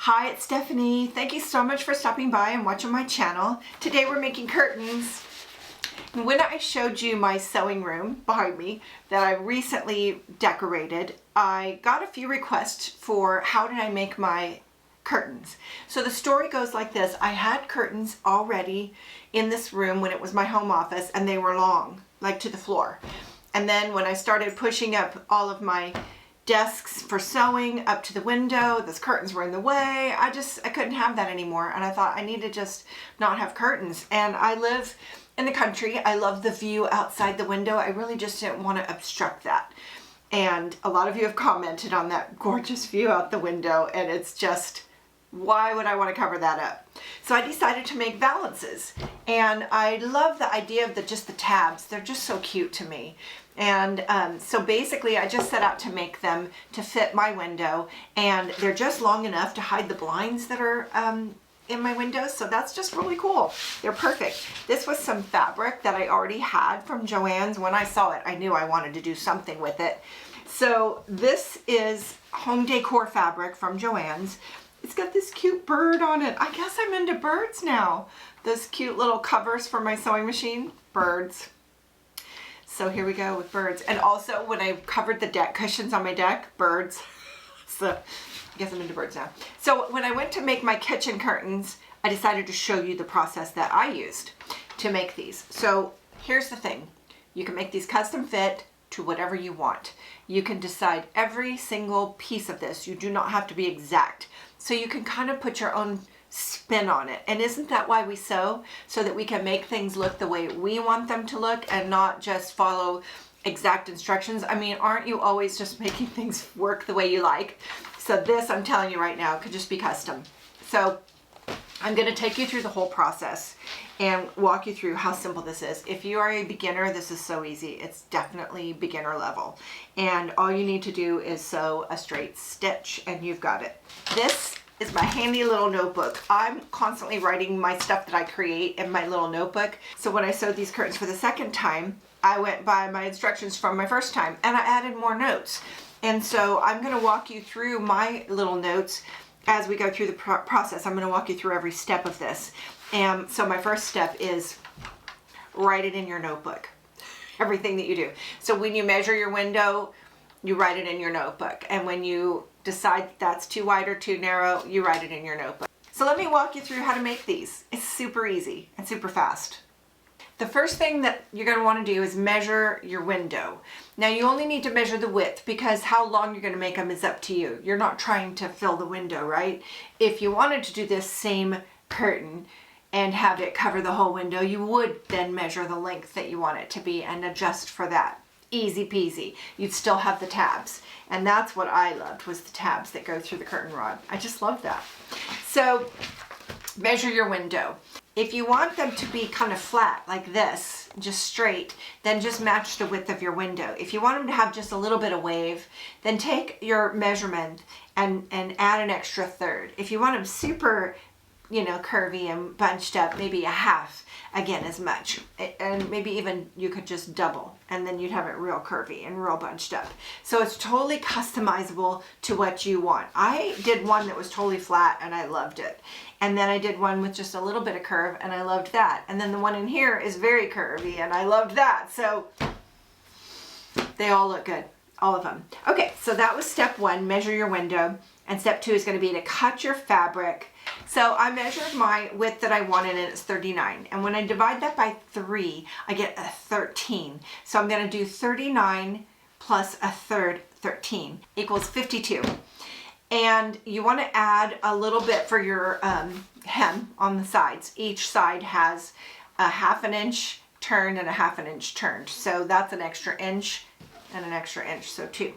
Hi, it's Stephanie. Thank you so much for stopping by and watching my channel. Today we're making curtains. When I showed you my sewing room behind me that I recently decorated, I got a few requests for how did I make my curtains. So the story goes like this. I had curtains already in this room when it was my home office, and they were long, like to the floor. And then when I started pushing up all of my desks for sewing up to the window, those curtains were in the way. I couldn't have that anymore, and I thought I need to just not have curtains. And I live in the country. I love the view outside the window. I really just didn't want to obstruct that. And a lot of you have commented on that gorgeous view out the window, and it's just, why would I want to cover that up? So I decided to make valances, and I love the idea of just the tabs. They're just so cute to me. And so basically I just set out to make them to fit my window, and they're just long enough to hide the blinds that are in my windows. So that's just really cool. They're perfect. This was some fabric that I already had from Joann's. When I saw it, I knew I wanted to do something with it. So this is home decor fabric from Joann's. It's got this cute bird on it. I guess I'm into birds now. Those cute little covers for my sewing machine, birds. So here we go with birds. And also when I covered the deck cushions on my deck, birds. So I guess I'm into birds now. So when I went to make my kitchen curtains, I decided to show you the process that I used to make these. So here's the thing. You can make these custom fit to whatever you want. You can decide every single piece of this. You do not have to be exact. So you can kind of put your own spin on it. And isn't that why we sew? So that we can make things look the way we want them to look and not just follow exact instructions. I mean, aren't you always just making things work the way you like? So this, I'm telling you right now, could just be custom. So I'm going to take you through the whole process and walk you through how simple this is. If you are a beginner, this is so easy. It's definitely beginner level. And all you need to do is sew a straight stitch and you've got it. This is my handy little notebook. I'm constantly writing my stuff that I create in my little notebook. So when I sewed these curtains for the second time, I went by my instructions from my first time and I added more notes. And so I'm going to walk you through my little notes as we go through the process. I'm going to walk you through every step of this. And so my first step is write it in your notebook. Everything that you do. So when you measure your window, you write it in your notebook. And when you decide that's too wide or too narrow, you write it in your notebook. So let me walk you through how to make these. It's super easy and super fast. The first thing that you're going to want to do is measure your window. Now you only need to measure the width because how long you're going to make them is up to you. You're not trying to fill the window, right? If you wanted to do this same curtain and have it cover the whole window, you would then measure the length that you want it to be and adjust for that. Easy peasy. You'd still have the tabs. And that's what I loved, was the tabs that go through the curtain rod. I just love that. So measure your window. If you want them to be kind of flat like this, just straight, then just match the width of your window. If you want them to have just a little bit of wave, then take your measurement and add an extra third. If you want them super, curvy and bunched up, maybe a half, again, as much. And maybe even you could just double, and then you'd have it real curvy and real bunched up. So it's totally customizable to what you want. I did one that was totally flat and I loved it. And then I did one with just a little bit of curve and I loved that. And then the one in here is very curvy and I loved that. So they all look good, all of them. Okay, so that was step one, measure your window. And step two is going to be to cut your fabric. So I measured my width that I wanted, and it's 39. And when I divide that by 3, I get a 13. So I'm going to do 39 plus a third, 13, equals 52. And you want to add a little bit for your hem on the sides. Each side has a 1/2 inch turned and a 1/2 inch turned. So that's an extra inch and an extra inch, so 2.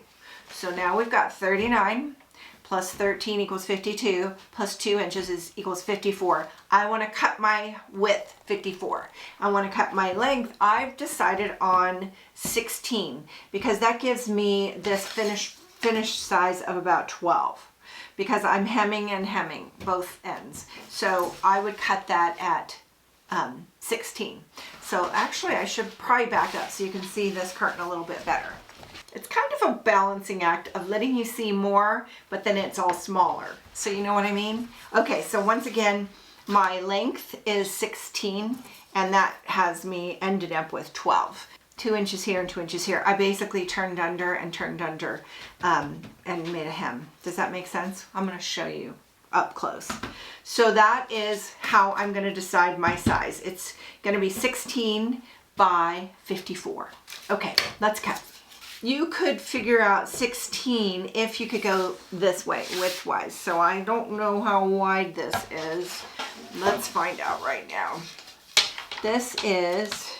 So now we've got 39. Plus 13 equals 52, plus 2 inches equals 54. I want to cut my width 54. I want to cut my length. I've decided on 16 because that gives me this finished size of about 12 because I'm hemming and hemming both ends. So I would cut that at 16. So actually I should probably back up so you can see this curtain a little bit better. It's kind of a balancing act of letting you see more, but then it's all smaller. So you know what I mean? Okay, so once again, my length is 16, and that has me ended up with 12. 2 inches here and 2 inches here. I basically turned under and made a hem. Does that make sense? I'm going to show you up close. So that is how I'm going to decide my size. It's going to be 16 by 54. Okay, let's cut. You could figure out 16 if you could go this way, widthwise. So I don't know how wide this is. Let's find out right now. This is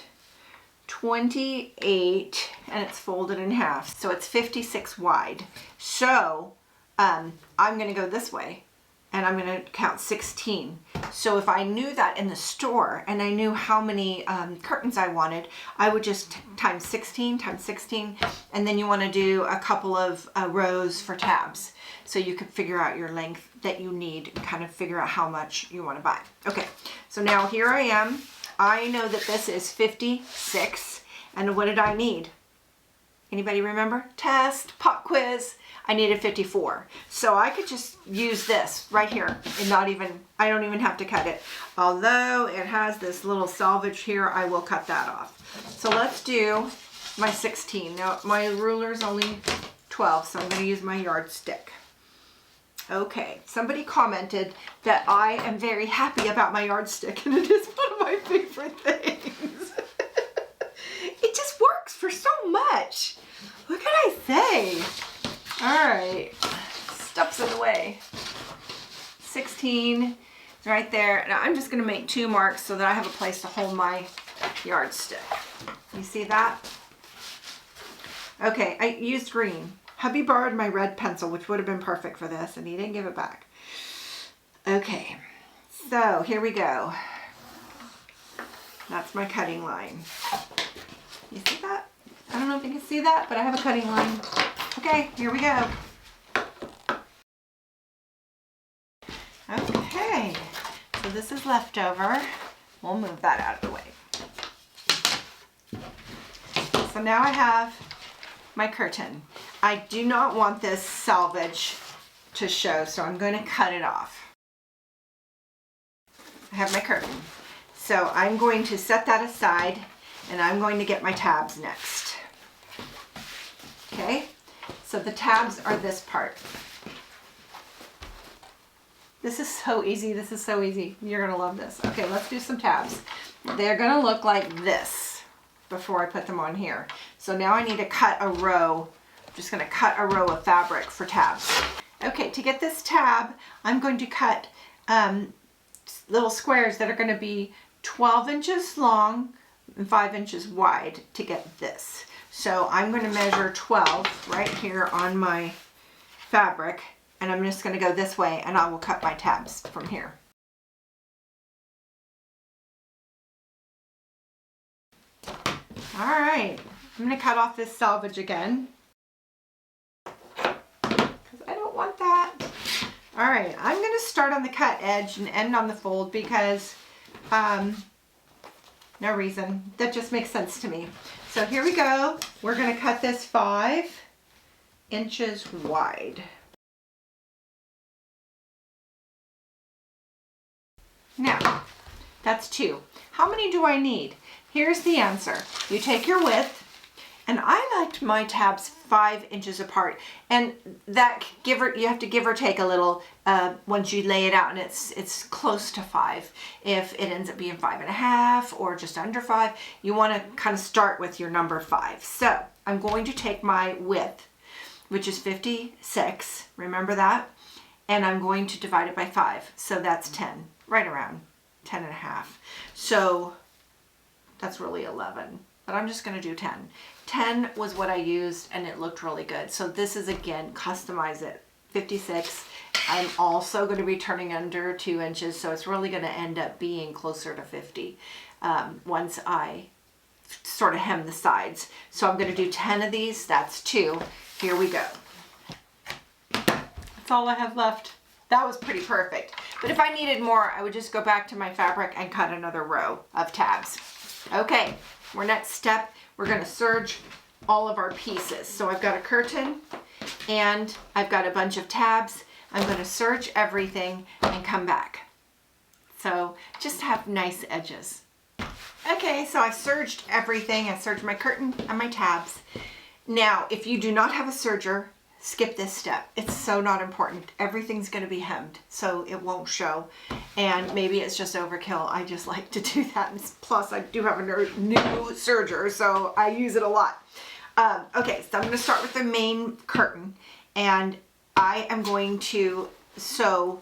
28 and it's folded in half. So it's 56 wide. So I'm going to go this way and I'm going to count 16. So if I knew that in the store and I knew how many curtains I wanted, I would just times 16, and then you want to do a couple of rows for tabs. So you could figure out your length that you need and kind of figure out how much you want to buy. Okay, so now here I am. I know that this is 56, and what did I need? Anybody remember? Test, pop quiz. I needed 54. So I could just use this right here and I don't even have to cut it. Although it has this little selvage here, I will cut that off. So let's do my 16. Now my ruler's only 12, so I'm going to use my yardstick. Okay, somebody commented that I am very happy about my yardstick, and it is one of my favorite things. It just works for so much. What can I say? All right, stuff's in the way. 16 is right there. Now I'm just gonna make 2 marks so that I have a place to hold my yardstick. You see that? Okay, I used green. Hubby borrowed my red pencil, which would have been perfect for this, and he didn't give it back. Okay, so here we go. That's my cutting line. You see that? I don't know if you can see that, but I have a cutting line. Okay, here we go. Okay, so this is leftover. We'll move that out of the way. So now I have my curtain. I do not want this selvage to show, so I'm going to cut it off. I have my curtain. So I'm going to set that aside, and I'm going to get my tabs next. Okay? So the tabs are this part. This is so easy. This is so easy. You're going to love this. Okay, let's do some tabs. They're going to look like this before I put them on here. So now I need to cut a row. I'm just going to cut a row of fabric for tabs. Okay, to get this tab, I'm going to cut little squares that are going to be 12 inches long and 5 inches wide to get this. So I'm going to measure 12 right here on my fabric, and I'm just going to go this way, and I will cut my tabs from here. All right, I'm going to cut off this selvage again because I don't want that. All right, I'm going to start on the cut edge and end on the fold because no reason. That just makes sense to me. So here we go. We're going to cut this 5 inches wide. Now, that's 2. How many do I need? Here's the answer. You take your width, and I liked my tabs 5 inches apart, and that you have to give or take a little once you lay it out, and it's close to 5. If it ends up being 5.5 or just under 5, you want to kind of start with your number 5. So I'm going to take my width, which is 56. Remember that, and I'm going to divide it by 5. So that's 10, right around 10.5. So that's really 11, but I'm just going to do 10. 10 was what I used, and it looked really good. So this is, again, customize it. 56. I'm also going to be turning under 2 inches, so it's really going to end up being closer to 50 once I sort of hem the sides. So I'm going to do 10 of these. That's 2. Here we go. That's all I have left. That was pretty perfect. But if I needed more, I would just go back to my fabric and cut another row of tabs. Okay, our next step, we're going to serge all of our pieces. So I've got a curtain and I've got a bunch of tabs. I'm going to serge everything and come back. So just have nice edges. Okay, so I serged everything. I serged my curtain and my tabs. Now, if you do not have a serger, skip this step. It's so not important. Everything's going to be hemmed, so it won't show. And maybe it's just overkill. I just like to do that. And plus, I do have a new serger, so I use it a lot. Okay, so I'm going to start with the main curtain, and I am going to sew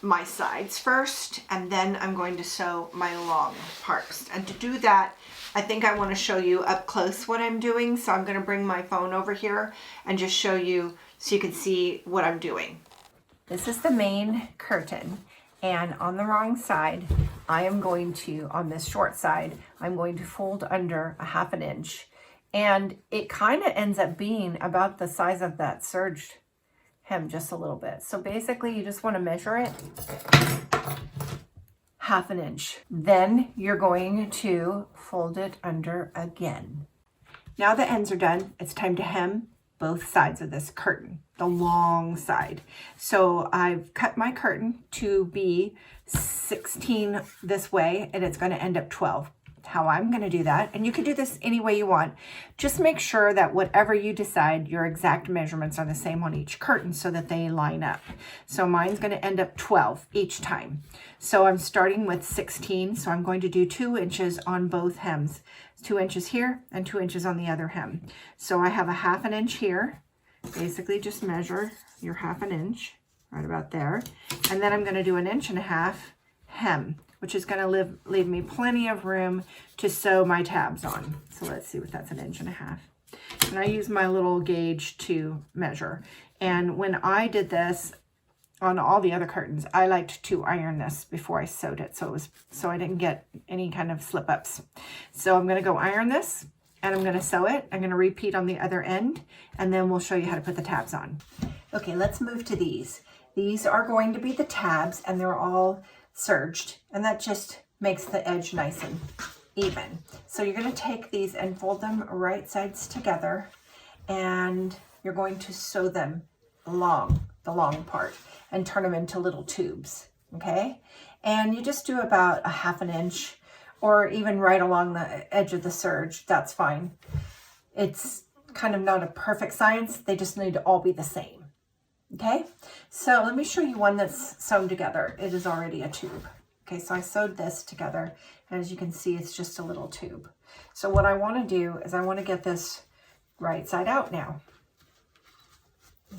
my sides first, and then I'm going to sew my long parts. And to do that, I think I want to show you up close what I'm doing. So I'm going to bring my phone over here and just show you so you can see what I'm doing. This is the main curtain, and on the wrong side, I am going to, on this short side, I'm going to fold under a 1/2 inch, and it kind of ends up being about the size of that serged hem, just a little bit. So basically you just want to measure it 1/2 inch. Then you're going to fold it under again. Now the ends are done, it's time to hem both sides of this curtain, the long side. So I've cut my curtain to be 16 this way, and it's going to end up 12. How I'm going to do that, and you can do this any way you want. Just make sure that whatever you decide, your exact measurements are the same on each curtain so that they line up. So mine's going to end up 12 each time. So I'm starting with 16, so I'm going to do 2 inches on both hems. 2 inches here and 2 inches on the other hem. So I have a 1/2 inch here. Basically just measure your 1/2 inch right about there. And then I'm going to do 1.5 inches hem, which is going to leave me plenty of room to sew my tabs on. So let's see what that's 1.5 inches. And I use my little gauge to measure. And when I did this on all the other curtains, I liked to iron this before I sewed it, so I didn't get any kind of slip ups. So I'm going to go iron this, and I'm going to sew it. I'm going to repeat on the other end, and then we'll show you how to put the tabs on. Okay, let's move to these. These are going to be the tabs, and they're all serged, and that just makes the edge nice and even. So you're going to take these and fold them right sides together, and you're going to sew them along the long part and turn them into little tubes. Okay, and you just do about a 1/2 inch, or even right along the edge of the serge. That's fine. It's kind of not a perfect science. They just need to all be the same. Okay, so let me show you one that's sewn together. It is already a tube. Okay, so I sewed this together, and as you can see, it's just a little tube. So what I want to do is I want to get this right side out now.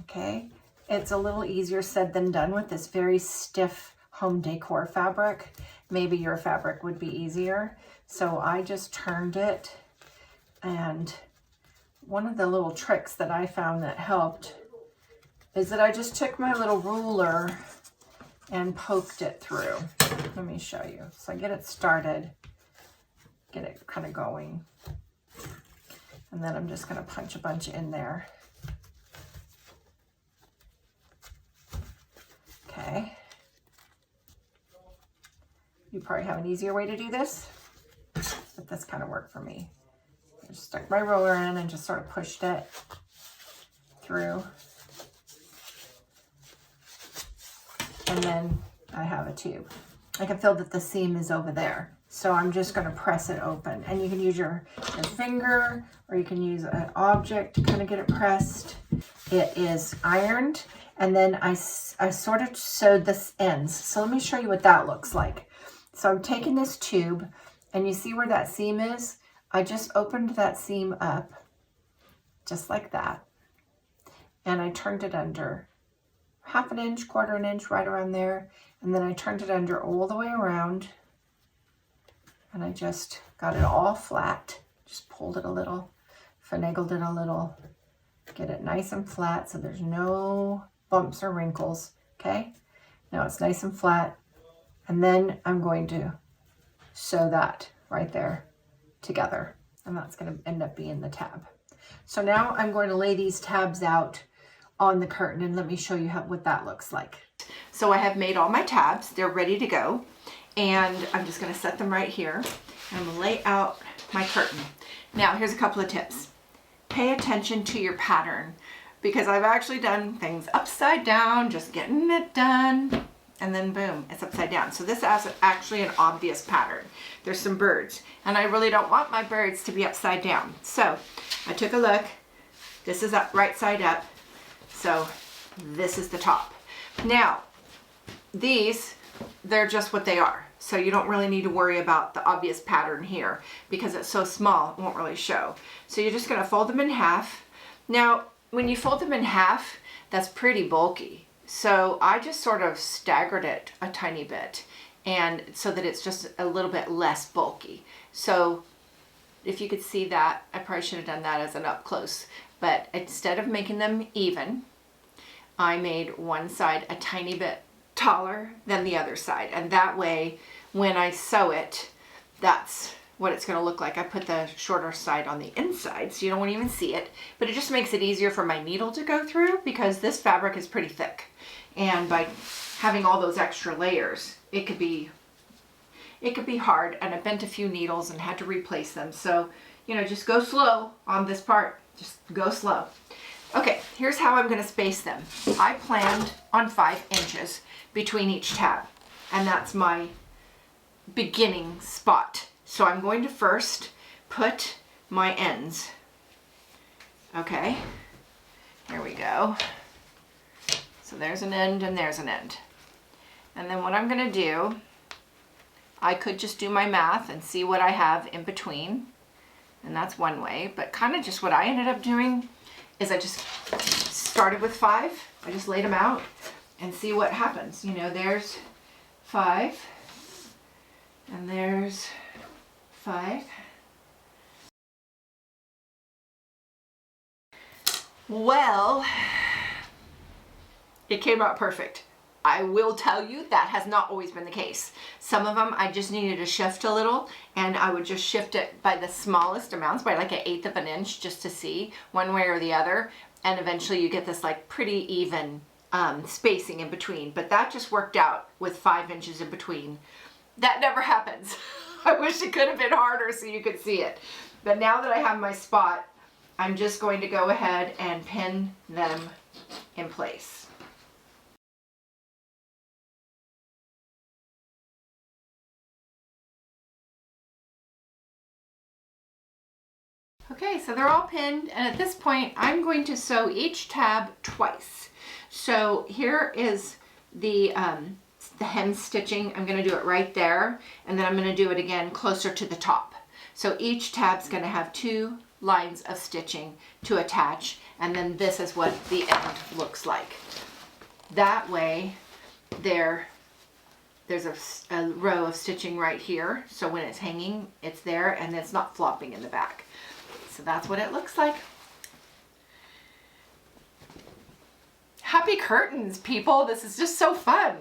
Okay, it's a little easier said than done with this very stiff home decor fabric. Maybe your fabric would be easier. So I just turned it, and one of the little tricks that I found that helped is that I just took my little ruler and poked it through. Let me show you. So I get it started, get it kind of going, and then I'm just going to punch a bunch in there. Okay. You probably have an easier way to do this, but this kind of worked for me. I just stuck my roller in and just sort of pushed it through. And then I have a tube. I can feel that the seam is over there. So I'm just going to press it open. And you can use your finger, or you can use an object to kind of get it pressed. It is ironed. And then I sort of sewed the ends. So let me show you what that looks like. So I'm taking this tube, and you see where that seam is? I just opened that seam up, just like that. And I turned it under 1/2 inch, 1/4 inch, right around there. And then I turned it under all the way around. And I just got it all flat. Just pulled it a little, finagled it a little, get it nice and flat so there's no bumps or wrinkles. Okay, now it's nice and flat. And then I'm going to sew that right there together. And that's going to end up being the tab. So now I'm going to lay these tabs out on the curtain, and let me show you what that looks like. So I have made all my tabs. They're ready to go. And I'm just going to set them right here. And I'm going to lay out my curtain. Now, here's a couple of tips. pay attention to your pattern, because I've actually done things upside down, just getting it done, and then boom, it's upside down. So this is actually an obvious pattern. There's some birds, and I really don't want my birds to be upside down. So I took a look. This is up, right side up. So this is the top. Now, these, they're just what they are. So you don't really need to worry about the obvious pattern here because it's so small, it won't really show. So you're just gonna fold them in half. Now, when you fold them in half, that's pretty bulky. So I just sort of staggered it a tiny bit, and so that it's just a little bit less bulky. So if you could see that, I probably should have done that as an up close, but instead of making them even, I made one side a tiny bit taller than the other side. And that way, when I sew it, that's what it's gonna look like. I put the shorter side on the inside, so you don't even see it, but it just makes it easier for my needle to go through because this fabric is pretty thick. And by having all those extra layers, it could be hard, and I bent a few needles and had to replace them. So, you know, just go slow on this part, just go slow. Okay, here's how I'm gonna space them. I planned on 5 inches between each tab, and that's my beginning spot. So I'm going to first put my ends. Okay, here we go. So there's an end and there's an end. And then what I'm gonna do, I could just do my math and see what I have in between, and that's one way, but kind of just what I ended up doing is I just started with 5. I just laid them out and see what happens. You know, there's 5, and there's 5. Well, it came out perfect. I will tell you that has not always been the case. Some of them I just needed to shift a little, and I would just shift it by the smallest amounts, by like 1/8 of an inch, just to see one way or the other, and eventually you get this like pretty even spacing in between. But that just worked out with 5 inches in between. That never happens. I wish it could have been harder so you could see it. But now that I have my spot, I'm just going to go ahead and pin them in place. Okay, so they're all pinned, and at this point I'm going to sew each tab twice. So here is the hem stitching. I'm going to do it right there, and then I'm going to do it again closer to the top. So each tab's going to have 2 lines of stitching to attach, and then this is what the end looks like. That way there's a row of stitching right here, so when it's hanging, it's there and it's not flopping in the back. So that's what it looks like. Happy curtains, people. This is just so fun.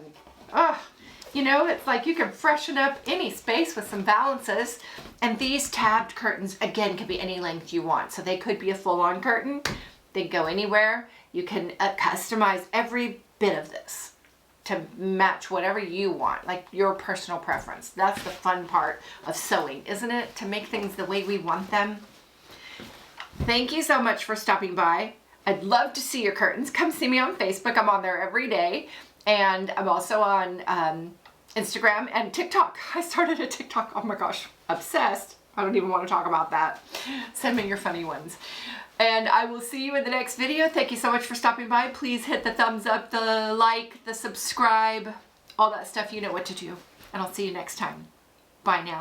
You know, it's like you can freshen up any space with some valances. And these tabbed curtains, again, could be any length you want. So they could be a full-on curtain. They go anywhere. You can customize every bit of this to match whatever you want, like your personal preference. That's the fun part of sewing, isn't it? To make things the way we want them. Thank you so much for stopping by. I'd love to see your curtains. Come see me on Facebook. I'm on there every day. And I'm also on Instagram and TikTok. I started a TikTok. Oh my gosh, obsessed. I don't even want to talk about that. Send me your funny ones. And I will see you in the next video. Thank you so much for stopping by. Please hit the thumbs up, the like, the subscribe, all that stuff. You know what to do. And I'll see you next time. Bye now.